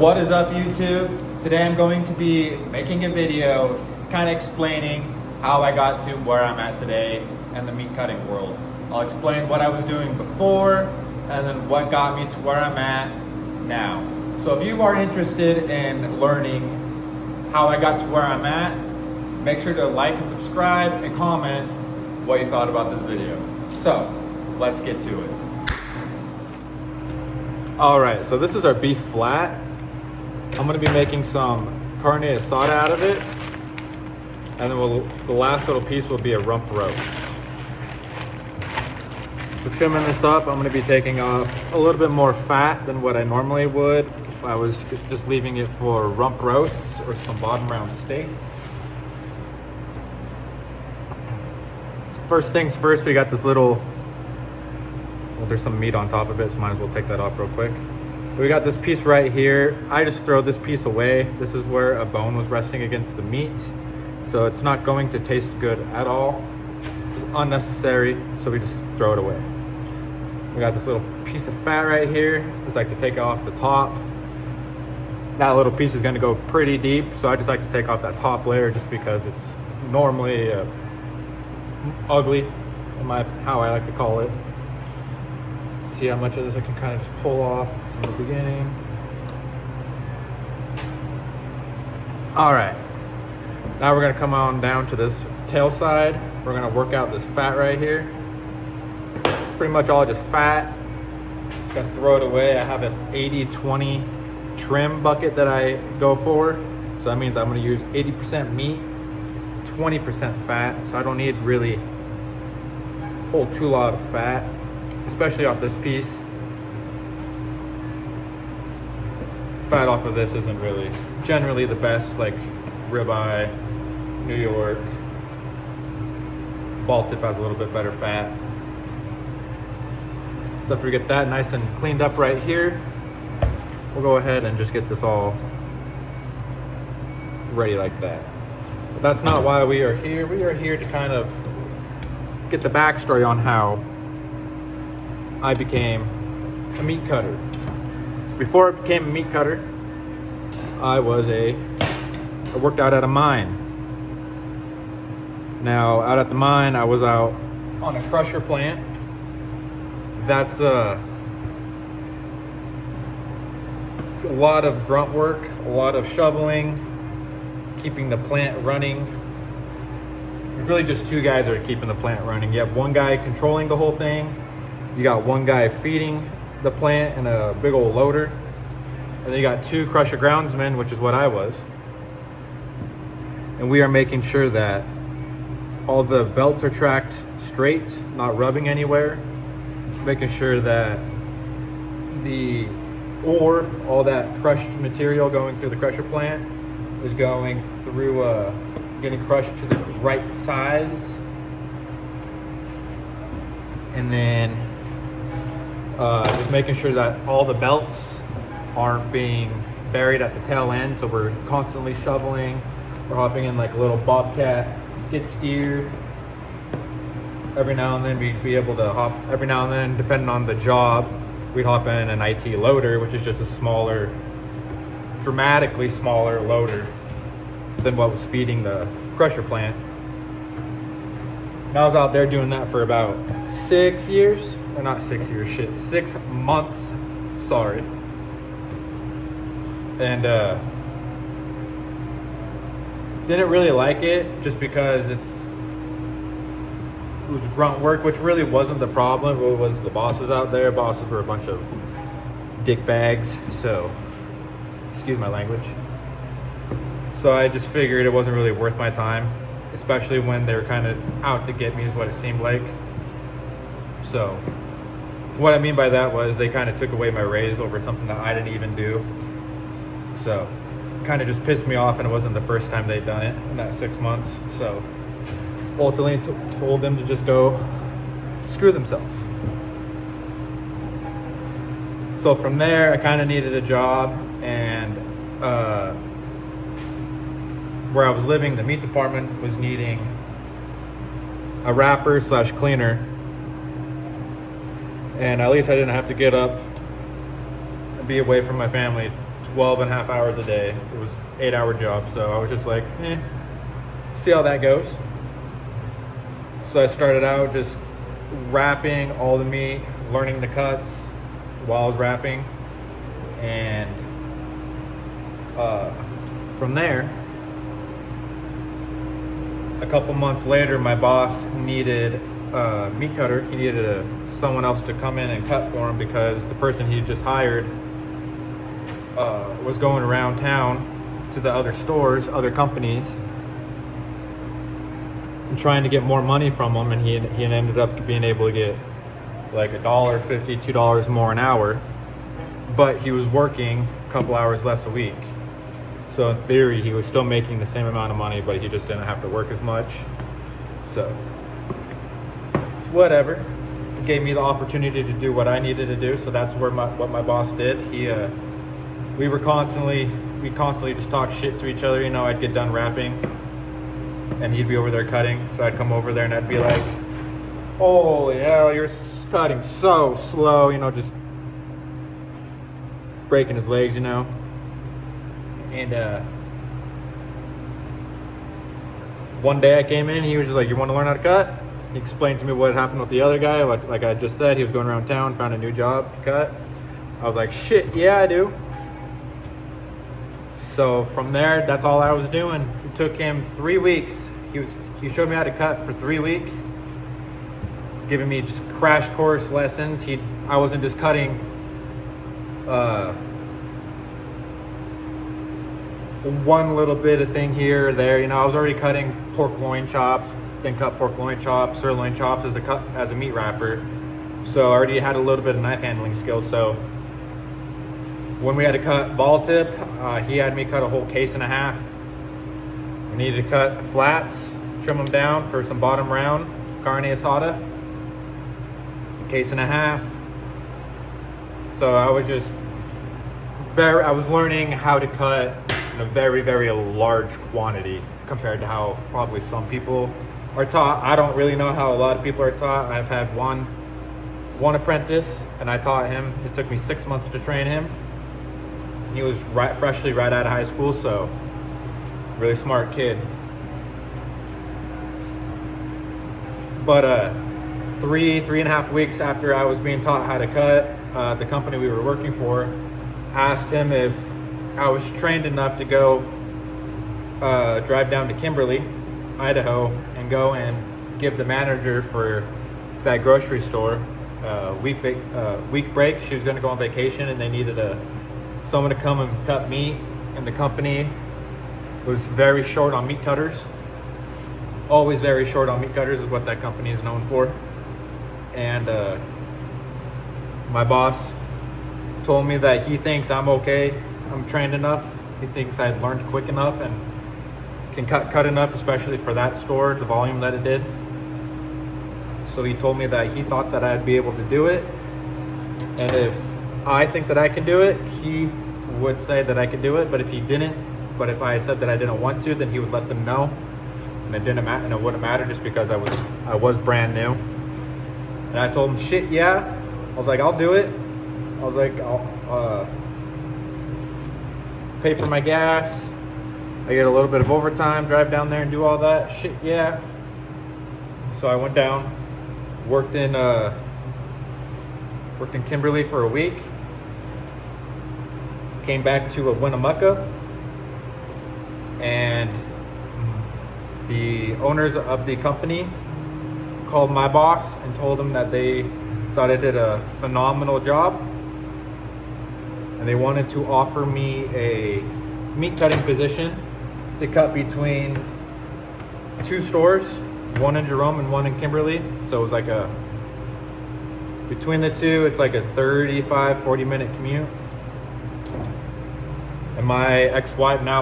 What is up, YouTube? Today I'm going to be making a video kind of explaining how I got to where I'm at today in the meat cutting world. I'll explain what I was doing before and then what got me to where I'm at now. So if you are interested in learning how I got to where I'm at, make sure to like and subscribe and comment what you thought about this video. So let's get to it. All right, so this is our beef flat. I'm gonna be making some carne asada out of it. And then the last little piece will be a rump roast. So trimming this up, I'm gonna be taking off a little bit more fat than what I normally would if I was just leaving it for rump roasts or some bottom round steaks. First things first, we got this little, well, there's some meat on top of it, so might as well take that off real quick. We got this piece right here. I just throw this piece away. This is where a bone was resting against the meat. So it's not going to taste good at all. It's unnecessary, so we just throw it away. We got this little piece of fat right here. Just like to take off the top. That little piece is gonna go pretty deep, so I just like to take off that top layer just because it's normally ugly, how I like to call it. See how much of this I can kind of just pull off from the beginning. All right, now we're gonna come on down to this tail side. We're gonna work out this fat right here. It's pretty much all just fat. Just gonna throw it away. I have an 80-20 trim bucket that I go for. So that means I'm gonna use 80% meat, 20% fat. So I don't need really a whole lot of fat, especially off this piece. This fat off of this isn't really generally the best, like ribeye, New York. Ball tip has a little bit better fat. So after we get that nice and cleaned up right here, we'll go ahead and just get this all ready like that. But that's not why we are here. We are here to kind of get the backstory on how I became a meat cutter. So before I became a meat cutter, I worked out at a mine. Now, out at the mine, I was out on a crusher plant. That's it's a lot of grunt work, a lot of shoveling, keeping the plant running. There's really just two guys that are keeping the plant running. You have one guy controlling the whole thing. You got one guy feeding the plant in a big old loader. And then you got two crusher groundsmen, which is what I was. And we are making sure that all the belts are tracked straight, not rubbing anywhere. Making sure that the ore, all that crushed material going through the crusher plant is going through, getting crushed to the right size. And then just making sure that all the belts aren't being buried at the tail end. So we're constantly shoveling. We're hopping in like a little bobcat skid steer. Every now and then we'd be able to hop, every now and then, depending on the job, we'd hop in an IT loader, which is just a smaller, dramatically smaller loader than what was feeding the crusher plant. And I was out there doing that for about 6 years, or not 6 years, shit, 6 months, sorry. And didn't really like it just because it was grunt work, which really wasn't the problem. It was the bosses out there. Bosses were a bunch of dick bags, so excuse my language. So I just figured it wasn't really worth my time, especially when they were kind of out to get me is what it seemed like. So what I mean by that was they kind of took away my raise over something that I didn't even do. So kind of just pissed me off, and it wasn't the first time they'd done it in that 6 months. So ultimately told them to just go screw themselves. So from there, I kind of needed a job, and where I was living, the meat department was needing a wrapper / cleaner, and at least I didn't have to get up and be away from my family 12 and a half hours a day. It was 8-hour job, so I was just like, see how that goes. So I started out just wrapping all the meat, learning the cuts while I was wrapping, and from there, a couple months later, my boss needed a meat cutter. He needed someone else to come in and cut for him because the person he just hired was going around town to the other stores, other companies, and trying to get more money from them, and he ended up being able to get like $1.50, $2 more an hour, but he was working a couple hours less a week. So in theory, he was still making the same amount of money, but he just didn't have to work as much. So whatever. It gave me the opportunity to do what I needed to do. So that's what my boss did. We constantly just talked shit to each other. You know, I'd get done rapping and he'd be over there cutting. So I'd come over there and I'd be like, holy hell, you're cutting so slow, you know, just breaking his legs, you know. And one day I came in, he was just like, you want to learn how to cut? He explained to me what happened with the other guy. Like I just said, he was going around town, found a new job to cut. I was like, shit, yeah, I do. So from there, that's all I was doing. It took him 3 weeks. He showed me how to cut for 3 weeks, giving me just crash course lessons. I wasn't just cutting one little bit of thing here or there. You know, I was already cutting pork loin chops, then cut pork loin chops, sirloin chops as a meat wrapper. So I already had a little bit of knife handling skills. So when we had to cut ball tip, he had me cut a whole case and a half. We needed to cut flats, trim them down for some bottom round, carne asada, case and a half. So I was learning how to cut in a very, very large quantity compared to how probably some people are taught. I don't really know how a lot of people are taught. I've had one apprentice and I taught him. It took me 6 months to train him. He was freshly right out of high school, so really smart kid. But 3.5 weeks after I was being taught how to cut, the company we were working for asked him if I was trained enough to go drive down to Kimberly, Idaho, and go and give the manager for that grocery store week break. She was going to go on vacation, and they needed someone to come and cut meat. And the company was very short on meat cutters. Always very short on meat cutters is what that company is known for. And my boss told me that he thinks I'm okay. I'm trained enough. He thinks I learned quick enough and can cut enough, especially for that store, the volume that it did. So he told me that he thought that I'd be able to do it. And if I think that I can do it, he would say that I could do it. But if he didn't, but if I said that I didn't want to, then he would let them know. And it didn't matter, and it wouldn't matter just because I was brand new. And I told him, shit, yeah. I was like, I'll do it. I was like, I'll pay for my gas. I get a little bit of overtime, drive down there and do all that. Shit, yeah. So I went down, worked in Kimberly for a week. Came back to Winnemucca, and the owners of the company called my boss and told him that they thought I did a phenomenal job, and they wanted to offer me a meat cutting position to cut between 2 stores, one in Jerome and one in Kimberly. So it was like between the two, it's like a 40 minute commute. And my ex-wife, my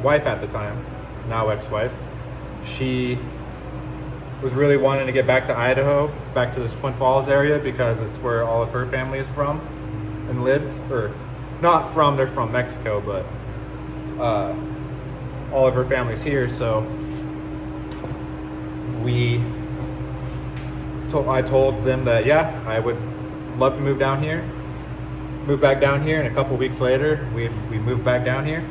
wife at the time, now ex-wife, she was really wanting to get back to Idaho, back to this Twin Falls area, because it's where all of her family is from and lived. Or not from, they're from Mexico, but all of her family's here. So I told them that, yeah, I would love to move down here. moved back down here, and a couple weeks later, we moved back down here.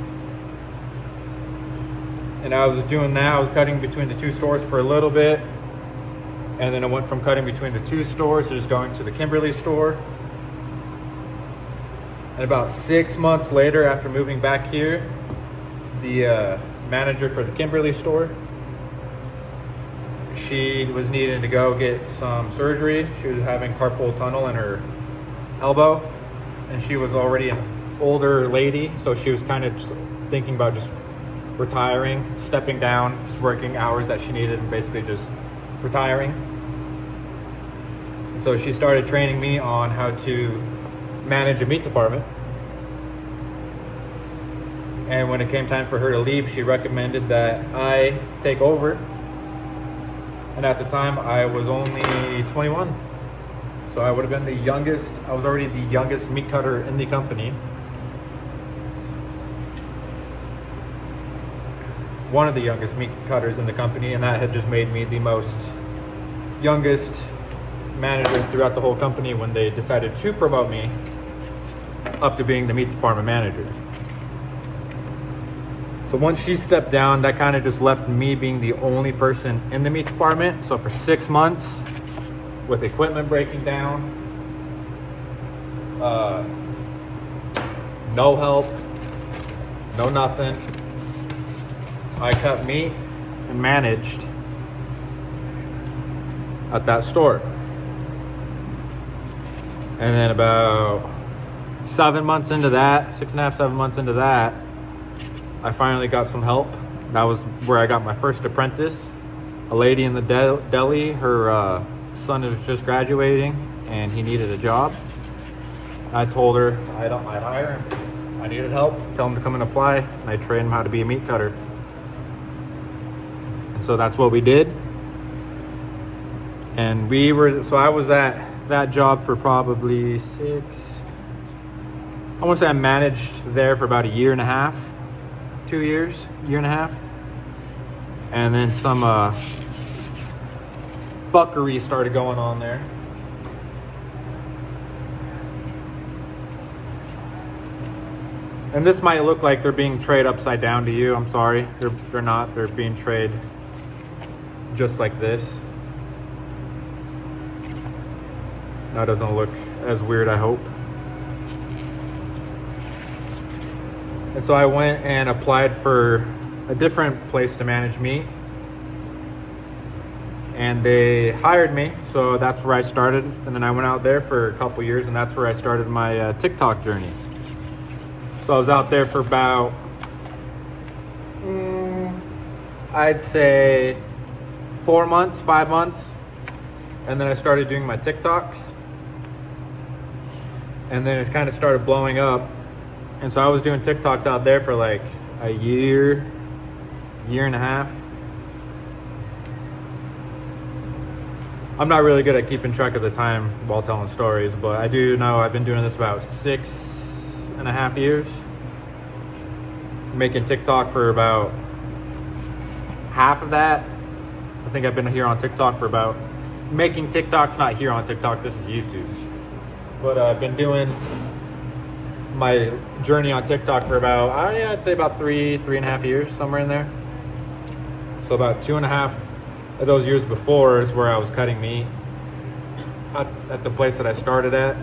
And I was doing that. I was cutting between the two stores for a little bit. And then I went from cutting between the two stores to just going to the Kimberly store. And about 6 months later, after moving back here, the manager for the Kimberly store, she was needing to go get some surgery. She was having carpal tunnel in her elbow, and she was already an older lady, so she was kind of just thinking about just retiring, stepping down, just working hours that she needed, and basically just retiring. So she started training me on how to manage a meat department. And when it came time for her to leave, she recommended that I take over. And at the time, I was only 21. So I would have been the youngest. I was already the youngest meat cutter in the company. One of the youngest meat cutters in the company, and that had just made me the most youngest manager throughout the whole company when they decided to promote me up to being the meat department manager. So once she stepped down, that kind of just left me being the only person in the meat department. So for 6 months, with equipment breaking down, no help, no nothing, I cut meat and managed at that store. And then about 7 months into that, 6.5, 7 months into that, I finally got some help. That was where I got my first apprentice. A lady in the deli, her son was just graduating and he needed a job. I told her I'd hire him. I needed help. Tell him to come and apply. And I trained him how to be a meat cutter. And so that's what we did. And so I was at that job for probably I want to say I managed there for about a year and a half. 2 years, year and a half. And then some buckery started going on there. And this might look like they're being trayed upside down to you. I'm sorry. They're not. They're being trayed just like this. That doesn't look as weird, I hope. And so I went and applied for a different place to manage meat. And they hired me, so that's where I started. And then I went out there for a couple years, and that's where I started my TikTok journey. So I was out there for about, I'd say 4 months, 5 months. And then I started doing my TikToks. And then it kind of started blowing up. And so I was doing TikToks out there for like a year and a half. I'm not really good at keeping track of the time while telling stories, but I do know I've been doing this about 6.5 years. Making TikTok for about half of that. I think I've been here on TikTok for about, making TikToks, not here on TikTok, this is YouTube. But I've been doing my journey on TikTok for about, I'd say about 3.5 years, somewhere in there. So about 2.5 of those years before is where I was cutting meat at the place that I started at.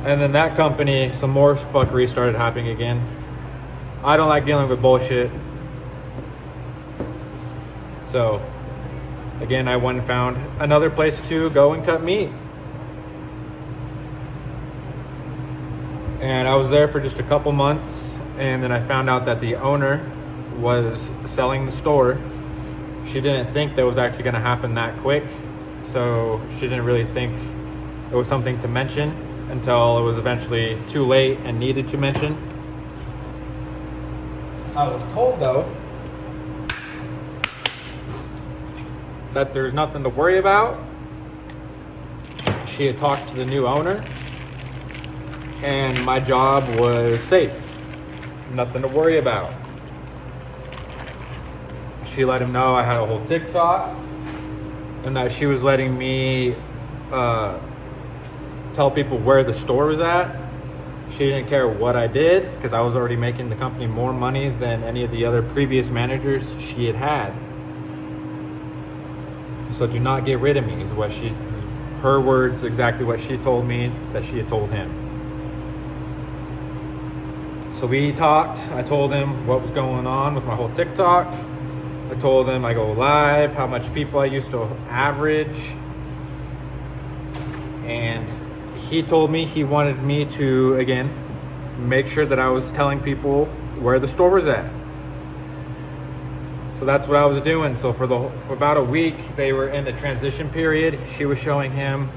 And then that company, some more fuckery started happening again. I don't like dealing with bullshit. So again, I went and found another place to go and cut meat. And I was there for just a couple months, and then I found out that the owner was selling the store. She didn't think that was actually going to happen that quick, so she didn't really think it was something to mention until it was eventually too late and needed to mention. I was told, though, that there's nothing to worry about. She had talked to the new owner, and my job was safe. Nothing to worry about. She let him know I had a whole TikTok, and that she was letting me tell people where the store was at. She didn't care what I did because I was already making the company more money than any of the other previous managers she had had. So do not get rid of me is what her words, exactly what she told me that she had told him. So we talked. I told him what was going on with my whole TikTok. I told him I go live, how much people I used to average. And he told me he wanted me to, again, make sure that I was telling people where the store was at. So that's what I was doing. So for about a week, they were in the transition period. She was showing him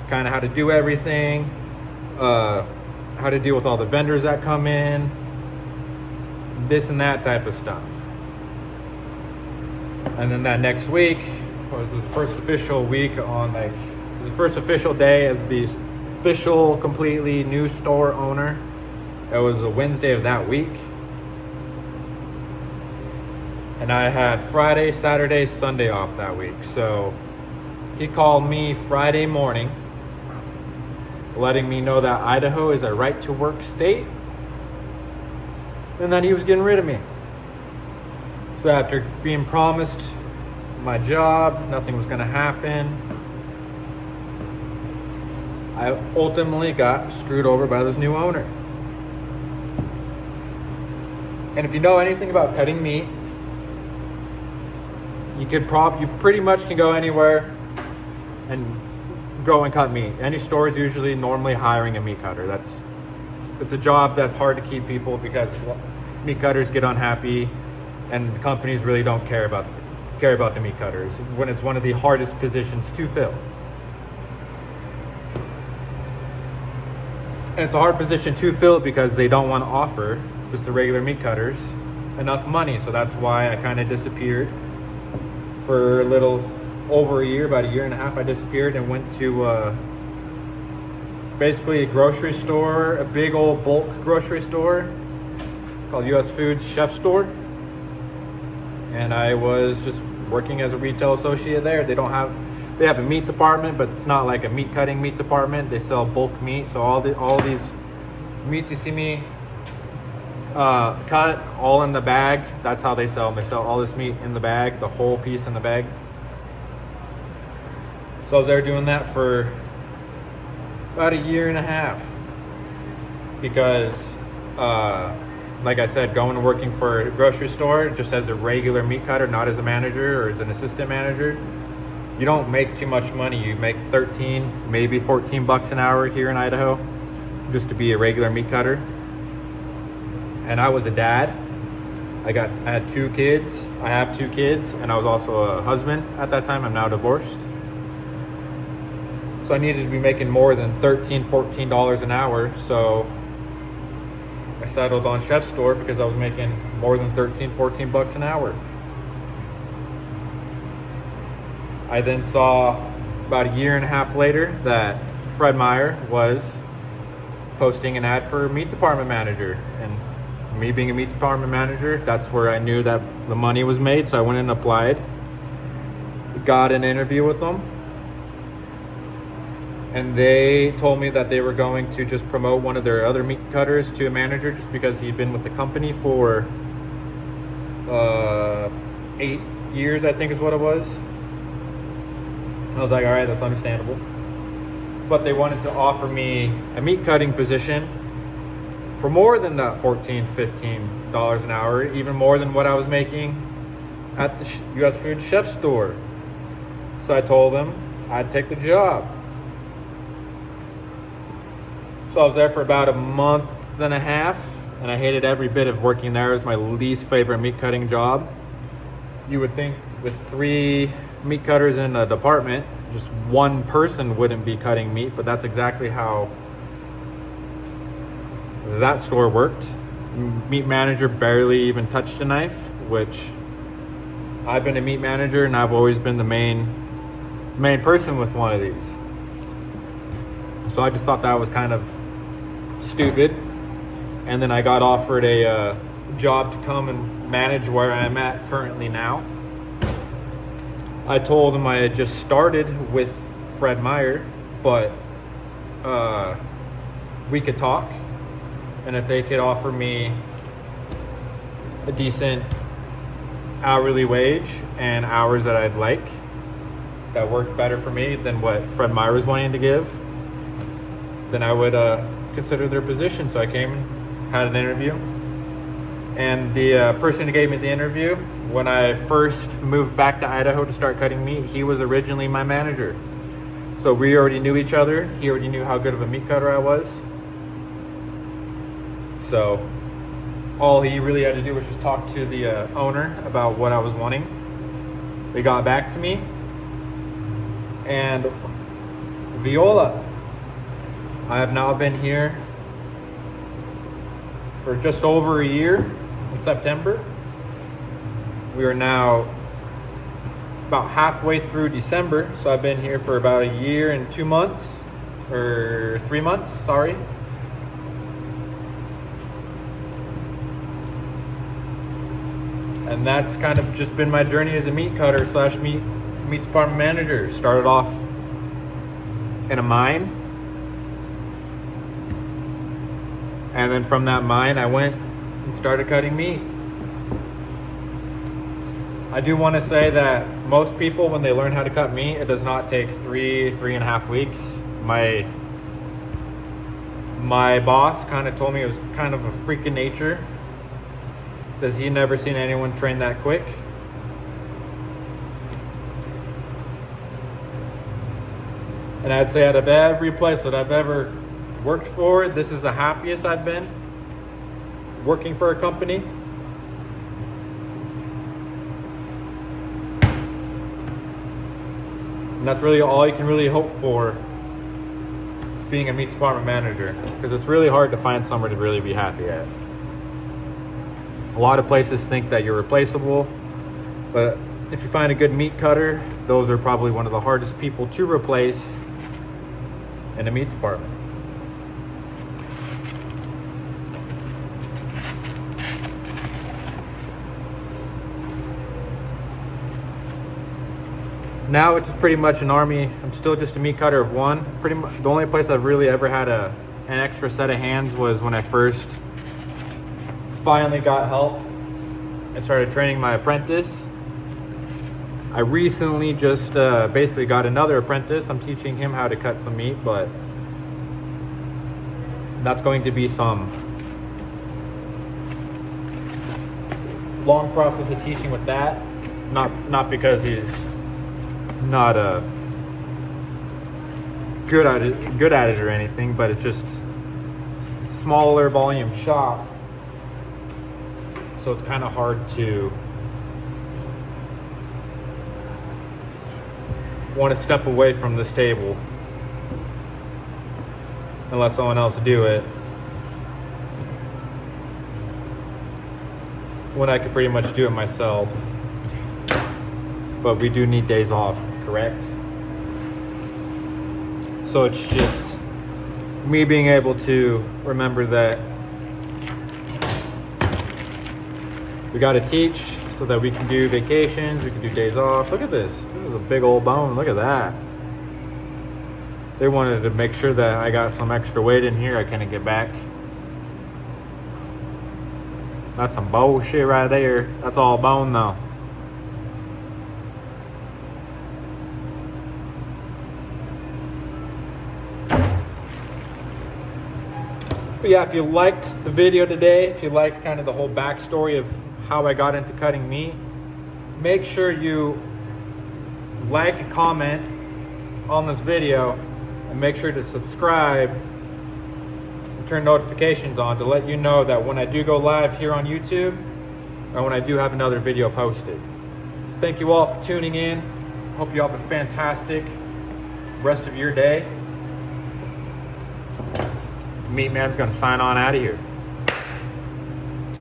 kind of how to do everything, how to deal with all the vendors that come in, this and that type of stuff. And then that next week was his first official week on his first official day as the official completely new store owner. It was a Wednesday of that week. And I had Friday, Saturday, Sunday off that week. So he called me Friday morning, letting me know that Idaho is a right to work state and that he was getting rid of me. So after being promised my job, nothing was gonna happen, I ultimately got screwed over by this new owner. And if you know anything about cutting meat, you pretty much can go anywhere and go and cut meat. Any store is usually normally hiring a meat cutter. It's a job that's hard to keep people because meat cutters get unhappy and companies really don't care about the meat cutters when it's one of the hardest positions to fill. And it's a hard position to fill because they don't want to offer just the regular meat cutters enough money. So that's why I kind of disappeared for a little over a year, about a year and a half. I disappeared and went to basically a grocery store, a big old bulk grocery store called US Foods Chef Store. And I was just working as a retail associate there. They have a meat department, but it's not like a meat cutting meat department. They sell bulk meat. So all these meats you see me cut all in the bag. That's how they sell them. They sell all this meat in the bag, the whole piece in the bag. So I was there doing that for about a year and a half because, like I said, going and working for a grocery store just as a regular meat cutter, not as a manager or as an assistant manager, you don't make too much money. You make 13, maybe 14 bucks an hour here in Idaho just to be a regular meat cutter. And I was a dad. I had 2 kids. I have 2 kids, and I was also a husband at that time. I'm now divorced. So I needed to be making more than $13, $14 an hour. So I settled on Chef Store because I was making more than 13, 14 bucks an hour. I then saw about a year and a half later that Fred Meyer was posting an ad for a meat department manager. And me being a meat department manager, that's where I knew that the money was made. So I went and applied, got an interview with them. And they told me that they were going to just promote one of their other meat cutters to a manager just because he'd been with the company for 8 years, I think is what it was. I was like, all right, that's understandable. But they wanted to offer me a meat cutting position for more than that $14, $15 an hour, even more than what I was making at the US Food Chef Store. So I told them I'd take the job. So I was there for about a month and a half, and I hated every bit of working there. It was my least favorite meat cutting job. You would think with 3 meat cutters in a department, just one person wouldn't be cutting meat, but that's exactly how that store worked. Meat manager barely even touched a knife, which I've been a meat manager and I've always been the main person with one of these. So I just thought that was kind of stupid. And then I got offered a job to come and manage where I'm at currently now. I told him I had just started with Fred Meyer but we could talk, and if they could offer me a decent hourly wage and hours that I'd like that worked better for me than what Fred Meyer was wanting to give, then I would consider their position. So I came and had an interview, and the person who gave me the interview, when I first moved back to Idaho to start cutting meat, he was originally my manager. So we already knew each other. He already knew how good of a meat cutter I was. So all he really had to do was just talk to the owner about what I was wanting. They got back to me, and Viola, I have now been here for just over a year in September. We are now about halfway through December, so I've been here for about a year and 2 months, or 3 months, sorry. And that's kind of just been my journey as a meat cutter slash meat department manager. Started off in a mine, and then from that mine I went and started cutting meat. I do want to say that most people, when they learn how to cut meat, it does not take 3.5 weeks. My boss kind of told me it was kind of a freak of nature. Says he never seen anyone train that quick. And I'd say out of every place that I've ever worked for, this is the happiest I've been working for a company. And that's really all you can really hope for being a meat department manager, because it's really hard to find somewhere to really be happy at. A lot of places think that you're replaceable, but if you find a good meat cutter, those are probably one of the hardest people to replace in a meat department. Now it's pretty much an army. I'm still just a meat cutter of one. Pretty much the only place I've really ever had an extra set of hands was when I first finally got help and started training my apprentice. I recently just basically got another apprentice. I'm teaching him how to cut some meat, but that's going to be some long process of teaching with that. Not because he's not good at it or anything, but it's just smaller volume shop, so it's kind of hard to want to step away from this table and let someone else do it when I could pretty much do it myself. But we do need days off, correct? So it's just me being able to remember that we got to teach so that we can do vacations, we can do days off. Look at this. This is a big old bone. Look at that. They wanted to make sure that I got some extra weight in here. I couldn't get back. That's some bullshit right there. That's all bone though. But yeah, if you liked the video today, if you liked kind of the whole backstory of how I got into cutting meat, make sure you like and comment on this video, and make sure to subscribe and turn notifications on to let you know that when I do go live here on YouTube, or when I do have another video posted. So thank you all for tuning in. Hope you all have a fantastic rest of your day. Meat Man's gonna sign on out of here.